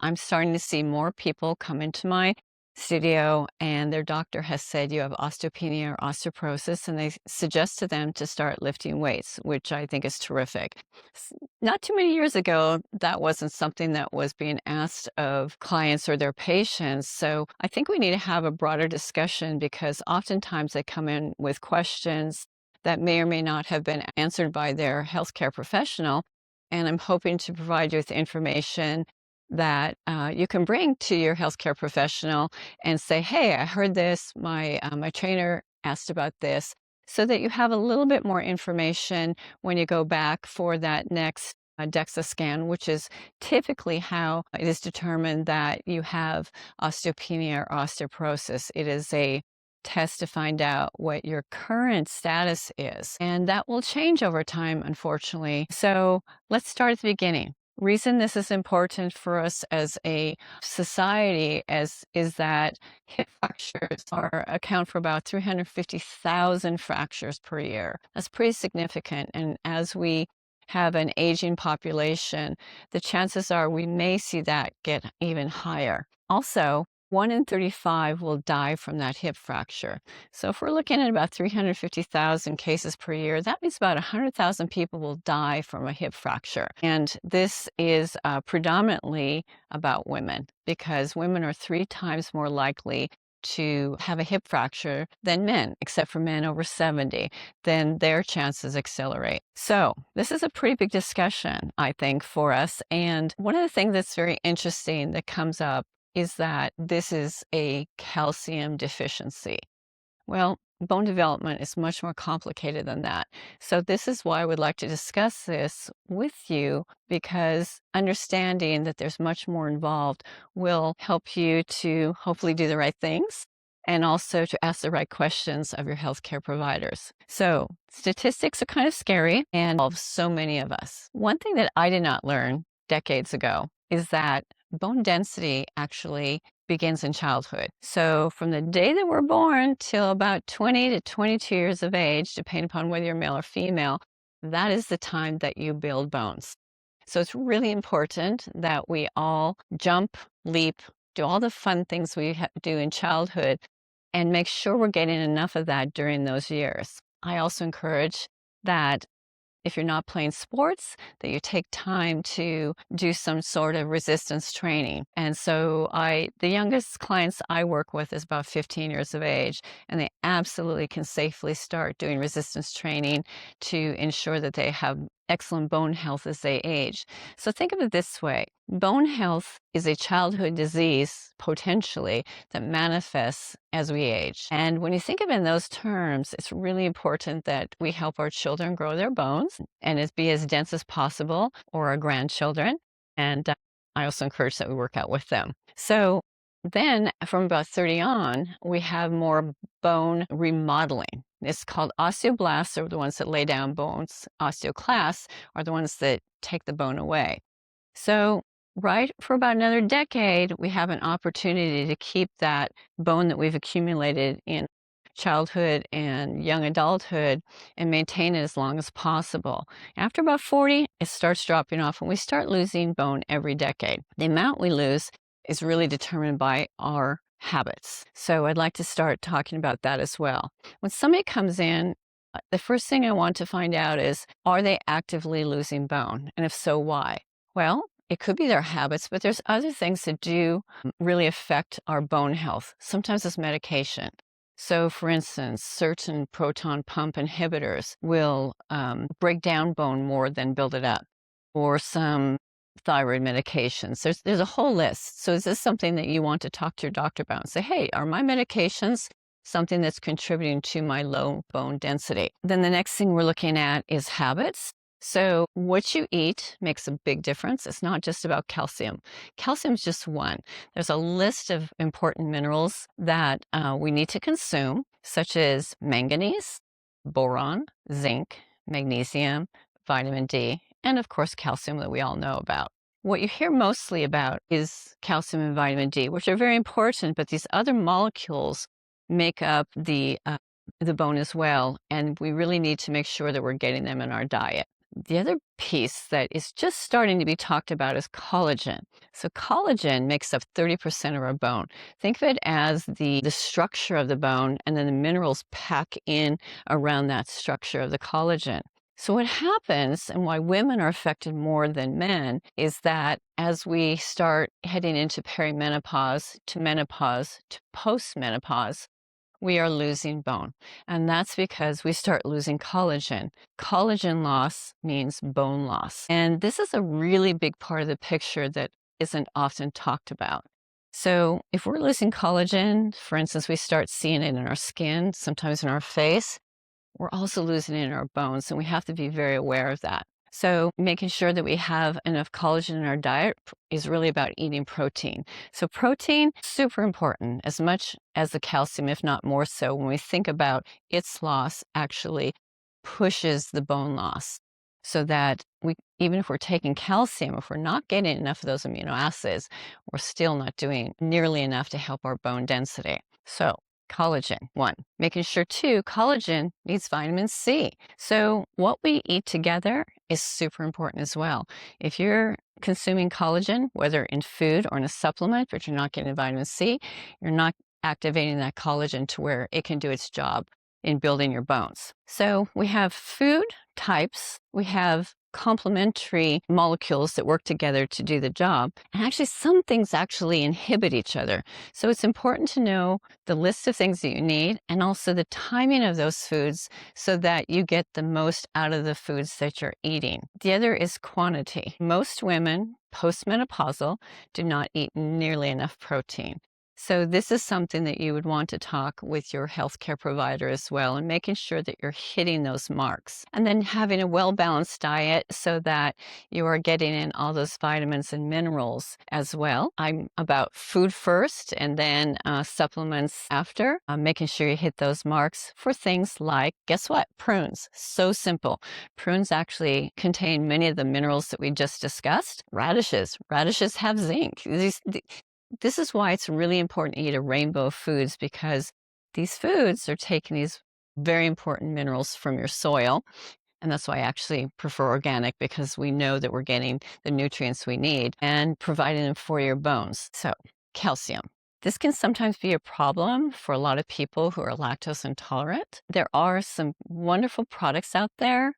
I'm starting to see more people come into my studio and their doctor has said you have osteopenia or osteoporosis, and they suggest to them to start lifting weights, which I think is terrific. Not too many years ago, that wasn't something that was being asked of clients or their patients. So I think we need to have a broader discussion because oftentimes they come in with questions that may or may not have been answered by their healthcare professional. And I'm hoping to provide you with information that you can bring to your healthcare professional and say, "Hey, I heard this. My trainer asked about this," so that you have a little bit more information when you go back for that next DEXA scan, which is typically how it is determined that you have osteopenia or osteoporosis. It is a test to find out what your current status is, and that will change over time, unfortunately. So let's start at the beginning. Reason this is important for us as a society is that hip fractures account for about 350,000 fractures per year. That's pretty significant. And as we have an aging population, the chances are we may see that get even higher. Also, 1 in 35 will die from that hip fracture. So if we're looking at about 350,000 cases per year, that means about 100,000 people will die from a hip fracture. And this is predominantly about women because women are 3 times more likely to have a hip fracture than men, except for men over 70, then their chances accelerate. So this is a pretty big discussion, I think, for us. And one of the things that's very interesting that comes up is that this is a calcium deficiency. Well, bone development is much more complicated than that. So this is why I would like to discuss this with you, because understanding that there's much more involved will help you to hopefully do the right things and also to ask the right questions of your healthcare providers. So statistics are kind of scary and involve so many of us. One thing that I did not learn decades ago is that bone density actually begins in childhood. So from the day that we're born till about 20 to 22 years of age, depending upon whether you're male or female, that is the time that you build bones. So it's really important that we all jump, leap, do all the fun things we do in childhood and make sure we're getting enough of that during those years. I also encourage that if you're not playing sports, that you take time to do some sort of resistance training. And so the youngest clients I work with is about 15 years of age, and they absolutely can safely start doing resistance training to ensure that they have excellent bone health as they age. So think of it this way. Bone health is a childhood disease, potentially, that manifests as we age. And when you think of it in those terms, it's really important that we help our children grow their bones and be as dense as possible, or our grandchildren. And I also encourage that we work out with them. So then from about 30 on, we have more bone remodeling. It's called osteoblasts are the ones that lay down bones. Osteoclasts are the ones that take the bone away. So right for about another decade, we have an opportunity to keep that bone that we've accumulated in childhood and young adulthood and maintain it as long as possible. After about 40, it starts dropping off and we start losing bone every decade. The amount we lose is really determined by our habits. So I'd like to start talking about that as well. When somebody comes in, the first thing I want to find out is, are they actively losing bone? And if so, why? Well, it could be their habits, but there's other things that do really affect our bone health. Sometimes it's medication. So for instance, certain proton pump inhibitors will break down bone more than build it up, or some thyroid medications. There's a whole list. So is this something that you want to talk to your doctor about and say, hey, are my medications something that's contributing to my low bone density? Then the next thing we're looking at is habits. So what you eat makes a big difference. It's not just about calcium. Calcium is just one. There's a list of important minerals that we need to consume, such as manganese, boron, zinc, magnesium, vitamin D, and of course calcium that we all know about. What you hear mostly about is calcium and vitamin D, which are very important, but these other molecules make up the bone as well, and we really need to make sure that we're getting them in our diet. The other piece that is just starting to be talked about is collagen. So collagen makes up 30% of our bone. Think of it as the structure of the bone, and then the minerals pack in around that structure of the collagen. So what happens, and why women are affected more than men, is that as we start heading into perimenopause to menopause to postmenopause, we are losing bone. And that's because we start losing collagen. Collagen loss means bone loss. And this is a really big part of the picture that isn't often talked about. So if we're losing collagen, for instance, we start seeing it in our skin, sometimes in our face, we're also losing it in our bones, and we have to be very aware of that. So making sure that we have enough collagen in our diet is really about eating protein. So protein, super important, as much as the calcium, if not more so, when we think about its loss actually pushes the bone loss. So that even if we're taking calcium, if we're not getting enough of those amino acids, we're still not doing nearly enough to help our bone density. So collagen, one. Making sure, two, collagen needs vitamin C. So what we eat together is super important as well. If you're consuming collagen, whether in food or in a supplement, but you're not getting vitamin C, you're not activating that collagen to where it can do its job in building your bones. So we have food types, we have complementary molecules that work together to do the job. And actually, some things actually inhibit each other. So it's important to know the list of things that you need and also the timing of those foods so that you get the most out of the foods that you're eating. The other is quantity. Most women postmenopausal do not eat nearly enough protein. So this is something that you would want to talk with your healthcare provider as well, and making sure that you're hitting those marks. And then having a well-balanced diet so that you are getting in all those vitamins and minerals as well. I'm about food first and then supplements after, making sure you hit those marks for things like, guess what? Prunes. So simple. Prunes actually contain many of the minerals that we just discussed. Radishes. Radishes have zinc. This is why it's really important to eat a rainbow of foods, because these foods are taking these very important minerals from your soil. And that's why I actually prefer organic, because we know that we're getting the nutrients we need and providing them for your bones. So calcium. This can sometimes be a problem for a lot of people who are lactose intolerant. There are some wonderful products out there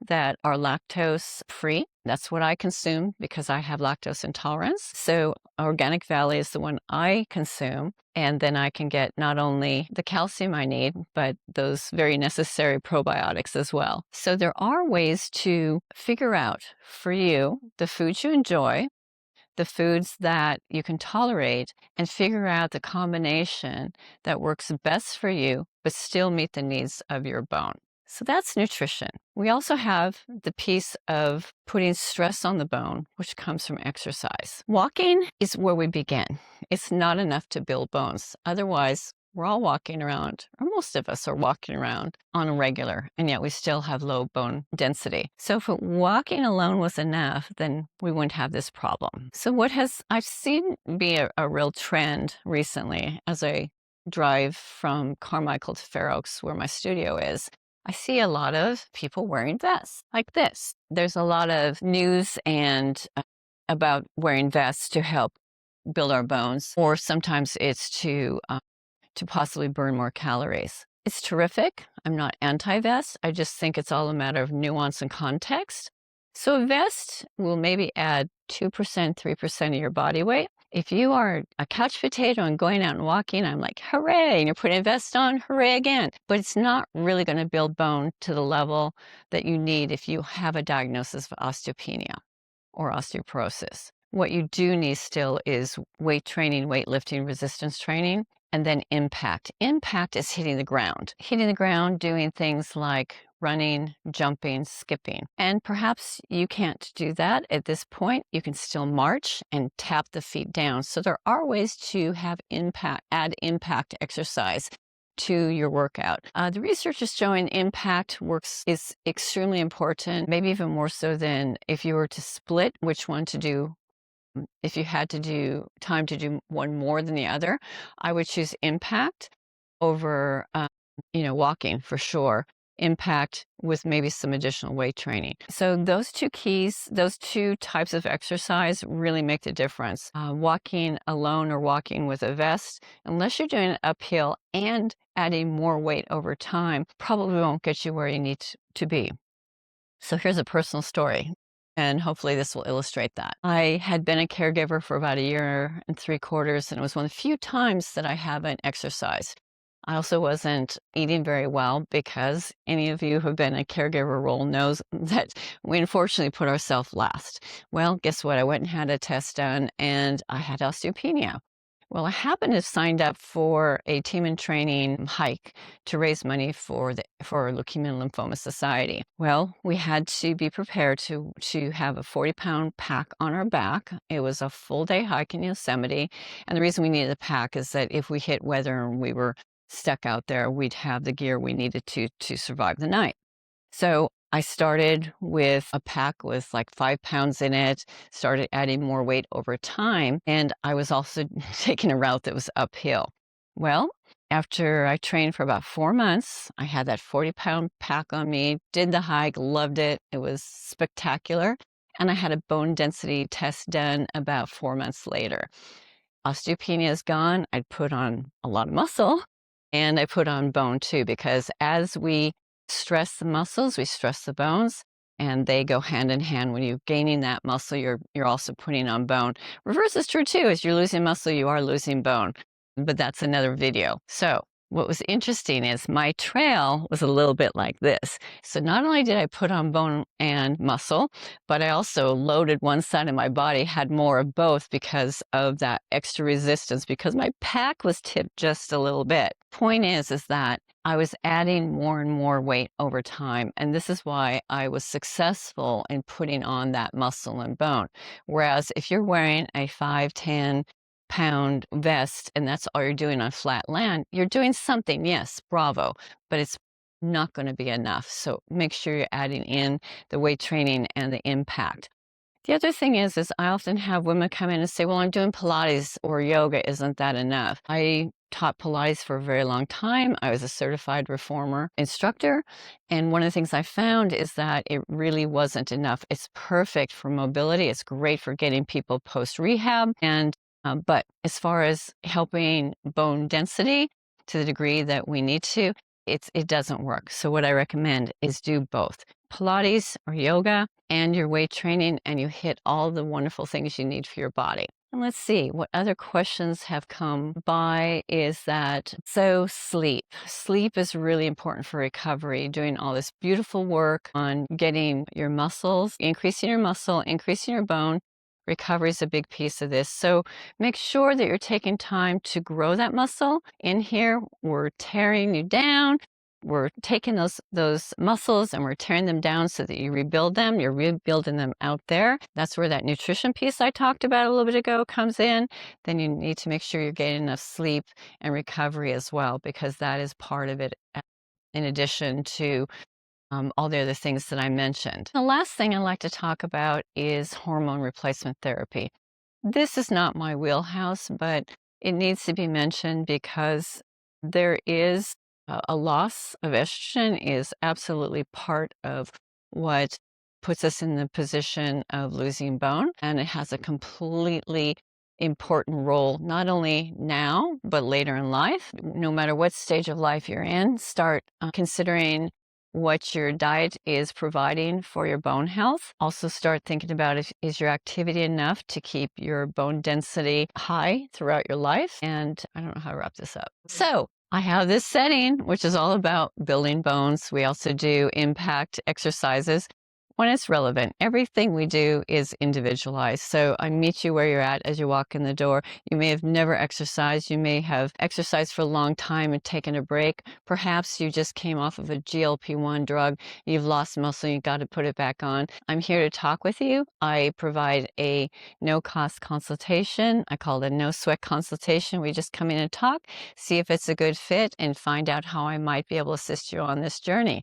that are lactose free. That's what I consume because I have lactose intolerance. So Orangevale is the one I consume. And then I can get not only the calcium I need, but those very necessary probiotics as well. So there are ways to figure out for you the foods you enjoy, the foods that you can tolerate, and figure out the combination that works best for you, but still meet the needs of your bone. So that's nutrition. We also have the piece of putting stress on the bone, which comes from exercise. Walking is where we begin. It's not enough to build bones. Otherwise, we're all walking around, or most of us are walking around on a regular, and yet we still have low bone density. So if walking alone was enough, then we wouldn't have this problem. So what I've seen be a real trend recently as I drive from Carmichael to Fair Oaks, where my studio is, I see a lot of people wearing vests like this. There's a lot of news and about wearing vests to help build our bones, or sometimes it's to possibly burn more calories. It's terrific. I'm not anti-vest. I just think it's all a matter of nuance and context. So a vest will maybe add 2%, 3% of your body weight. If you are a couch potato and going out and walking, I'm like, hooray, and you're putting a vest on, hooray again. But it's not really going to build bone to the level that you need if you have a diagnosis of osteopenia or osteoporosis. What you do need still is weight training, weightlifting, resistance training, and then impact. Impact is hitting the ground. Hitting the ground, doing things like running, jumping, skipping. And perhaps you can't do that at this point. You can still march and tap the feet down. So there are ways to have impact, add impact exercise to your workout. The research is showing impact is extremely important, maybe even more so than if you were to split which one to do. If you had to do time to do one more than the other, I would choose impact over, walking for sure. impact with maybe some additional weight training. So those two keys, those two types of exercise really make the difference. Walking alone or walking with a vest, unless you're doing it uphill and adding more weight over time, probably won't get you where you need to be. So here's a personal story, and hopefully this will illustrate that. I had been a caregiver for about 1.75 years, and it was one of the few times that I haven't exercised. I also wasn't eating very well because any of you who have been in a caregiver role knows that we unfortunately put ourselves last. Well, guess what? I went and had a test done, and I had osteopenia. Well, I happened to have signed up for a team in training hike to raise money for Leukemia and Lymphoma Society. Well, we had to be prepared to have a 40-pound pack on our back. It was a full-day hike in Yosemite, and the reason we needed the pack is that if we hit weather and we were stuck out there, we'd have the gear we needed to survive the night. So I started with a pack with like 5 pounds in it, started adding more weight over time, and I was also taking a route that was uphill. Well, after I trained for about 4 months, I had that 40-pound pack on me, did the hike, loved it. It was spectacular. And I had a bone density test done about 4 months later. Osteopenia is gone. I'd put on a lot of muscle, and I put on bone too, because as we stress the muscles, we stress the bones, and they go hand in hand. When you're gaining that muscle, you're also putting on bone. Reverse is true too. As you're losing muscle, you are losing bone, but that's another video. So what was interesting is my trail was a little bit like this. So not only did I put on bone and muscle, but I also loaded one side of my body, had more of both because of that extra resistance, because my pack was tipped just a little bit. Point is that I was adding more and more weight over time, and this is why I was successful in putting on that muscle and bone. Whereas if you're wearing a 5, 10 pound vest and that's all you're doing on flat land, you're doing something, yes, bravo, but it's not going to be enough. So make sure you're adding in the weight training and the impact. The other thing is I often have women come in and say, well, I'm doing Pilates or yoga. Isn't that enough? I taught Pilates for a very long time. I was a certified reformer instructor. And one of the things I found is that it really wasn't enough. It's perfect for mobility. It's great for getting people post-rehab. But as far as helping bone density to the degree that we need to, it doesn't work. So what I recommend is do both Pilates or yoga and your weight training, and you hit all the wonderful things you need for your body. And let's see what other questions have come by is that, so sleep. Sleep is really important for recovery, doing all this beautiful work on getting your muscles, increasing your muscle, increasing your bone. Recovery is a big piece of this. So make sure that you're taking time to grow that muscle. In here, we're tearing you down. We're taking those muscles and we're tearing them down so that you rebuild them. You're rebuilding them out there. That's where that nutrition piece I talked about a little bit ago comes in. Then you need to make sure you're getting enough sleep and recovery as well, because that is part of it in addition to all the other things that I mentioned. The last thing I'd like to talk about is hormone replacement therapy. This is not my wheelhouse, but it needs to be mentioned because there is a loss of estrogen is absolutely part of what puts us in the position of losing bone, and it has a completely important role, not only now, but later in life. No matter what stage of life you're in, start considering what your diet is providing for your bone health. Also start thinking about is your activity enough to keep your bone density high throughout your life? And I don't know how to wrap this up. So I have this setting, which is all about building bones. We also do impact exercises when it's relevant. Everything we do is individualized. So I meet you where you're at as you walk in the door. You may have never exercised. You may have exercised for a long time and taken a break. Perhaps you just came off of a GLP-1 drug. You've lost muscle. You got to put it back on. I'm here to talk with you. I provide a no-cost consultation. I call it a no-sweat consultation. We just come in and talk, see if it's a good fit, and find out how I might be able to assist you on this journey.